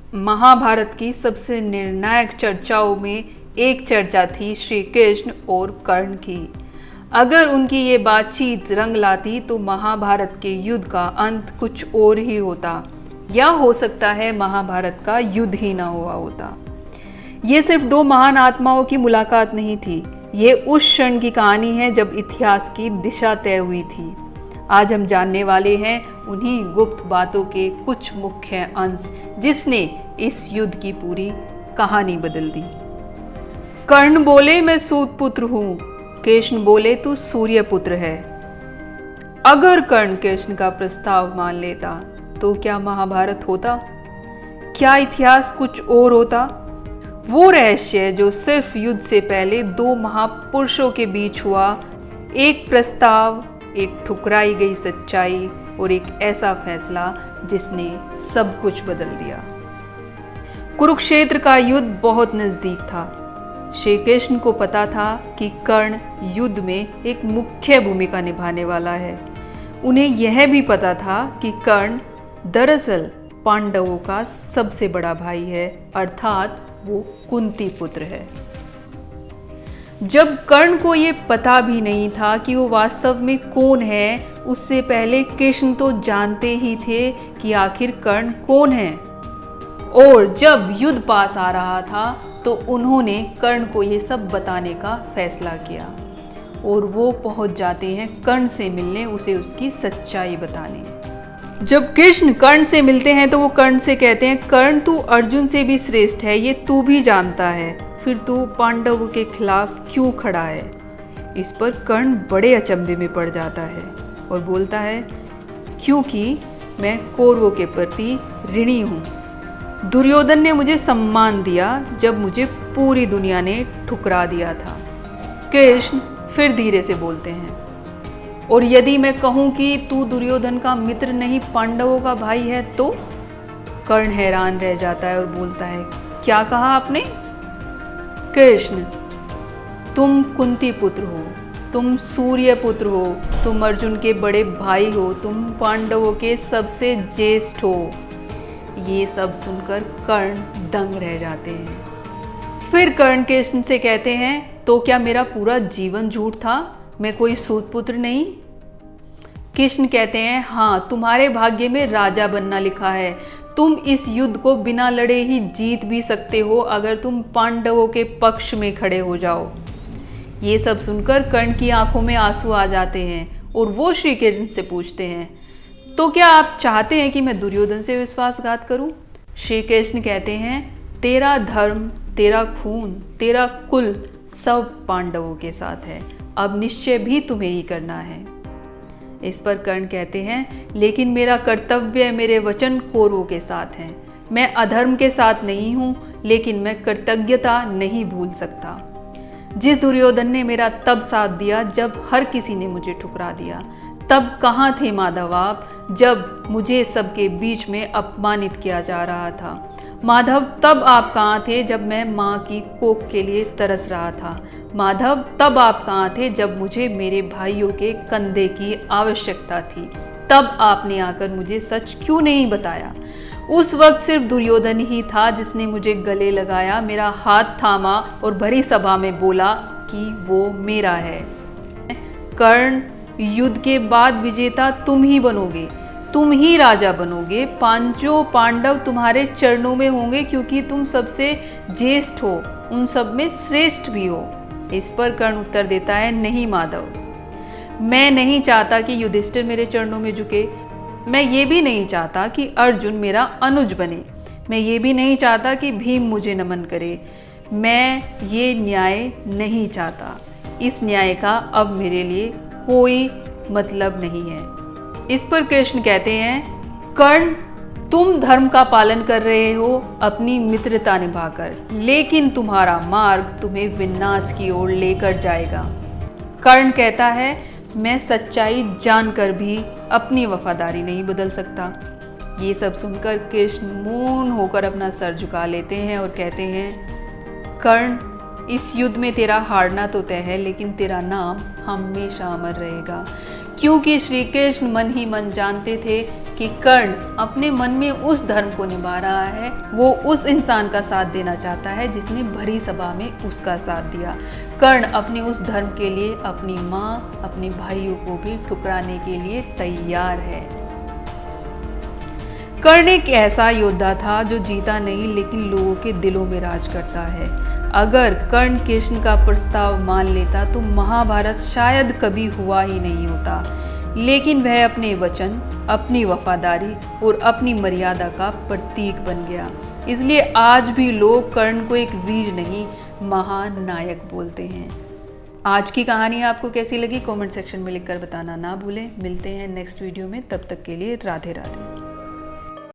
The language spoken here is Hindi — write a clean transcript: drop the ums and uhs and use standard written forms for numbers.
महाभारत की सबसे निर्णायक चर्चाओं में एक चर्चा थी श्री कृष्ण और कर्ण की। अगर उनकी ये बातचीत रंग लाती तो महाभारत के युद्ध का अंत कुछ और ही होता, या हो सकता है महाभारत का युद्ध ही ना हुआ होता। ये सिर्फ दो महान आत्माओं की मुलाकात नहीं थी, ये उस क्षण की कहानी है जब इतिहास की दिशा तय हुई थी। आज हम जानने वाले हैं उन्हीं गुप्त बातों के कुछ मुख्य अंश जिसने इस युद्ध की पूरी कहानी बदल दी। कर्ण बोले, मैं सूत पुत्र हूं। कृष्ण बोले, तू सूर्य पुत्र है। अगर कर्ण कृष्ण का प्रस्ताव मान लेता तो क्या महाभारत होता? क्या इतिहास कुछ और होता? वो रहस्य जो सिर्फ युद्ध से पहले दो महापुरुषों के बीच हुआ, एक प्रस्ताव, एक ठुकराई गई सच्चाई और एक ऐसा फैसला जिसने सब कुछ बदल दिया। कुरुक्षेत्र का युद्ध बहुत नजदीक था। श्री कृष्ण को पता था कि कर्ण युद्ध में एक मुख्य भूमिका निभाने वाला है। उन्हें यह भी पता था कि कर्ण दरअसल पांडवों का सबसे बड़ा भाई है, अर्थात वो कुंती पुत्र है। जब कर्ण को ये पता भी नहीं था कि वो वास्तव में कौन है, उससे पहले कृष्ण तो जानते ही थे कि आखिर कर्ण कौन है। और जब युद्ध पास आ रहा था तो उन्होंने कर्ण को ये सब बताने का फैसला किया और वो पहुंच जाते हैं कर्ण से मिलने, उसे उसकी सच्चाई बताने। जब कृष्ण कर्ण से मिलते हैं तो वो कर्ण से कहते हैं, कर्ण तू अर्जुन से भी श्रेष्ठ है, ये तू भी जानता है, फिर तू पांडवों के खिलाफ क्यों खड़ा है? इस पर कर्ण बड़े अचंभे में पड़ जाता है और बोलता है, क्योंकि मैं कौरवों के प्रति ऋणी हूँ। दुर्योधन ने मुझे सम्मान दिया जब मुझे पूरी दुनिया ने ठुकरा दिया था। कृष्ण फिर धीरे से बोलते हैं, और यदि मैं कहूँ कि तू दुर्योधन का मित्र नहीं पांडवों का भाई है तो? कर्ण हैरान रह जाता है और बोलता है, क्या कहा आपने? कृष्ण, तुम कुंती पुत्र हो, तुम सूर्य पुत्र हो, तुम अर्जुन के बड़े भाई हो, तुम पांडवों के सबसे ज्येष्ठ हो। ये सब सुनकर कर्ण दंग रह जाते हैं। फिर कर्ण कृष्ण से कहते हैं, तो क्या मेरा पूरा जीवन झूठ था? मैं कोई सूत पुत्र नहीं? कृष्ण कहते हैं, हाँ, तुम्हारे भाग्य में राजा बनना लिखा है। तुम इस युद्ध को बिना लड़े ही जीत भी सकते हो अगर तुम पांडवों के पक्ष में खड़े हो जाओ। ये सब सुनकर कर्ण की आंखों में आंसू आ जाते हैं और वो श्री कृष्ण से पूछते हैं, तो क्या आप चाहते हैं कि मैं दुर्योधन से विश्वासघात करूं? श्री कृष्ण कहते हैं, तेरा धर्म, तेरा खून, तेरा कुल सब पांडवों के साथ है, अब निश्चय भी तुम्हें ही करना है। इस पर कर्ण कहते हैं, लेकिन मेरा कर्तव्य, मेरे वचन कौरवों के साथ हैं। मैं अधर्म के साथ नहीं हूँ, लेकिन मैं कृतज्ञता नहीं भूल सकता। जिस दुर्योधन ने मेरा तब साथ दिया जब हर किसी ने मुझे ठुकरा दिया, तब कहाँ थे माधव आप जब मुझे सबके बीच में अपमानित किया जा रहा था? माधव, तब आप कहाँ थे जब मैं माँ की कोख के लिए तरस रहा था? माधव, तब आप कहाँ थे जब मुझे मेरे भाइयों के कंधे की आवश्यकता थी? तब आपने आकर मुझे सच क्यों नहीं बताया? उस वक्त सिर्फ दुर्योधन ही था जिसने मुझे गले लगाया, मेरा हाथ थामा और भरी सभा में बोला कि वो मेरा है। कर्ण, युद्ध के बाद विजेता तुम ही बनोगे, तुम ही राजा बनोगे। पांचों पांडव तुम्हारे चरणों में होंगे क्योंकि तुम सबसे ज्येष्ठ हो, उन सब में श्रेष्ठ भी हो। इस पर कर्ण उत्तर देता है, नहीं माधव, मैं नहीं चाहता कि युधिष्ठिर मेरे चरणों में झुके। मैं ये भी नहीं चाहता कि अर्जुन मेरा अनुज बने। मैं ये भी नहीं चाहता कि भीम मुझे नमन करे। मैं ये न्याय नहीं चाहता। इस न्याय का अब मेरे लिए कोई मतलब नहीं है। इस पर कृष्ण कहते हैं, कर्ण, तुम धर्म का पालन कर रहे हो अपनी मित्रता निभाकर, लेकिन तुम्हारा मार्ग तुम्हें विनाश की ओर लेकर जाएगा। कर्ण कहता है, मैं सच्चाई जानकर भी अपनी वफादारी नहीं बदल सकता। ये सब सुनकर कृष्ण मौन होकर अपना सर झुका लेते हैं और कहते हैं, कर्ण, इस युद्ध में तेरा हारना तो तय है, लेकिन तेरा नाम हमेशा अमर रहेगा, क्योंकि श्री कृष्ण मन ही मन जानते थे कि कर्ण अपने मन में उस धर्म को निभा रहा है, वो उस इंसान का साथ देना चाहता है जिसने भरी सभा में उसका साथ दिया। कर्ण अपने उस धर्म के लिए अपनी माँ, अपने भाइयों को भी ठुकराने के लिए तैयार है। कर्ण एक ऐसा योद्धा था जो जीता नहीं लेकिन लोगों के दिलों में राज करता है। अगर कर्ण कृष्ण का प्रस्ताव मान लेता तो महाभारत शायद कभी हुआ ही नहीं होता, लेकिन वह अपने वचन, अपनी वफादारी और अपनी मर्यादा का प्रतीक बन गया। इसलिए आज भी लोग कर्ण को एक वीर नहीं, महान नायक बोलते हैं। आज की कहानी आपको कैसी लगी कमेंट सेक्शन में लिखकर बताना ना भूलें। मिलते हैं नेक्स्ट वीडियो में, तब तक के लिए राधे राधे।